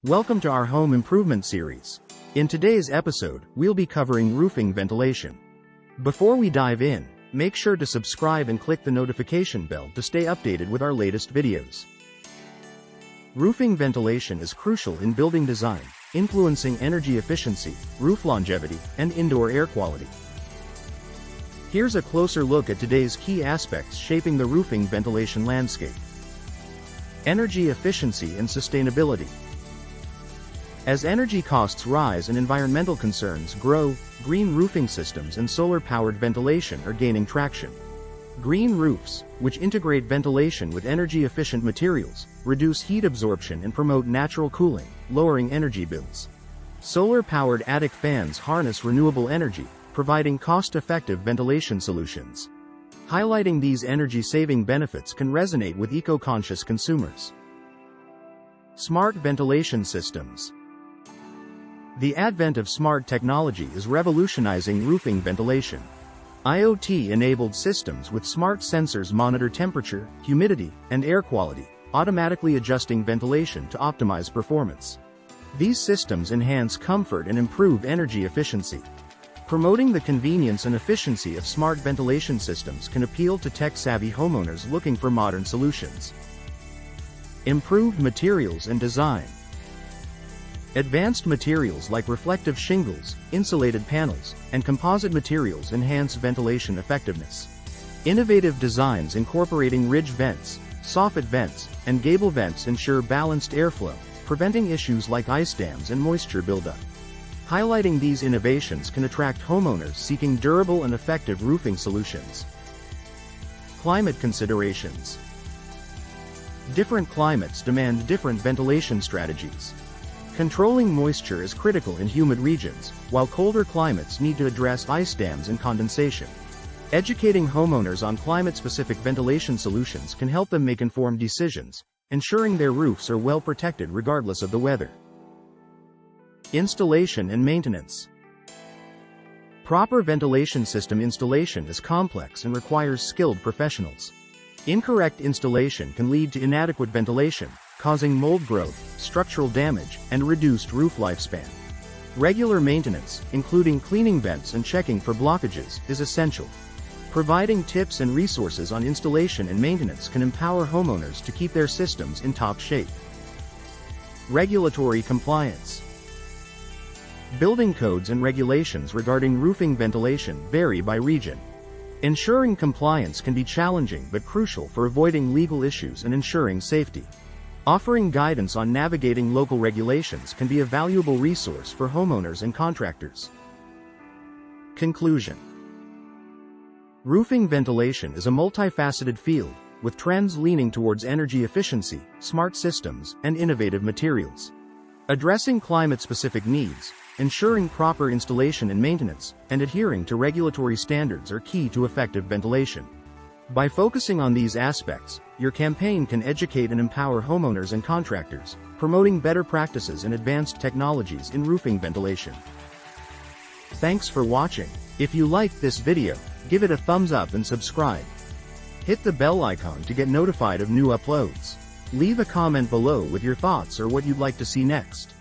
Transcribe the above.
Welcome to our home improvement series. In today's episode, we'll be covering roofing ventilation. Before we dive in, make sure to subscribe and click the notification bell to stay updated with our latest videos. Roofing ventilation is crucial in building design, influencing energy efficiency, roof longevity, and indoor air quality. Here's a closer look at today's key aspects shaping the roofing ventilation landscape. Energy efficiency and sustainability. As energy costs rise and environmental concerns grow, green roofing systems and solar-powered ventilation are gaining traction. Green roofs, which integrate ventilation with energy-efficient materials, reduce heat absorption and promote natural cooling, lowering energy bills. Solar-powered attic fans harness renewable energy, providing cost-effective ventilation solutions. Highlighting these energy-saving benefits can resonate with eco-conscious consumers. Smart ventilation systems. The advent of smart technology is revolutionizing roofing ventilation. IoT-enabled systems with smart sensors monitor temperature, humidity, and air quality, automatically adjusting ventilation to optimize performance. These systems enhance comfort and improve energy efficiency. Promoting the convenience and efficiency of smart ventilation systems can appeal to tech-savvy homeowners looking for modern solutions. Improved materials and design. Advanced materials like reflective shingles, insulated panels, and composite materials enhance ventilation effectiveness. Innovative designs incorporating ridge vents, soffit vents, and gable vents ensure balanced airflow, preventing issues like ice dams and moisture buildup. Highlighting these innovations can attract homeowners seeking durable and effective roofing solutions. Climate considerations. Different climates demand different ventilation strategies. Controlling moisture is critical in humid regions, while colder climates need to address ice dams and condensation. Educating homeowners on climate-specific ventilation solutions can help them make informed decisions, ensuring their roofs are well protected regardless of the weather. Installation and maintenance. Proper ventilation system installation is complex and requires skilled professionals. Incorrect installation can lead to inadequate ventilation, causing mold growth, structural damage, and reduced roof lifespan. Regular maintenance, including cleaning vents and checking for blockages, is essential. Providing tips and resources on installation and maintenance can empower homeowners to keep their systems in top shape. Regulatory compliance. Building codes and regulations regarding roofing ventilation vary by region. Ensuring compliance can be challenging but crucial for avoiding legal issues and ensuring safety. Offering guidance on navigating local regulations can be a valuable resource for homeowners and contractors. Conclusion. Roofing ventilation is a multifaceted field, with trends leaning towards energy efficiency, smart systems, and innovative materials. Addressing climate-specific needs, ensuring proper installation and maintenance, and adhering to regulatory standards are key to effective ventilation. By focusing on these aspects, your campaign can educate and empower homeowners and contractors, promoting better practices and advanced technologies in roofing ventilation. Thanks for watching. If you liked this video, give it a thumbs up and subscribe. Hit the bell icon to get notified of new uploads. Leave a comment below with your thoughts or what you'd like to see next.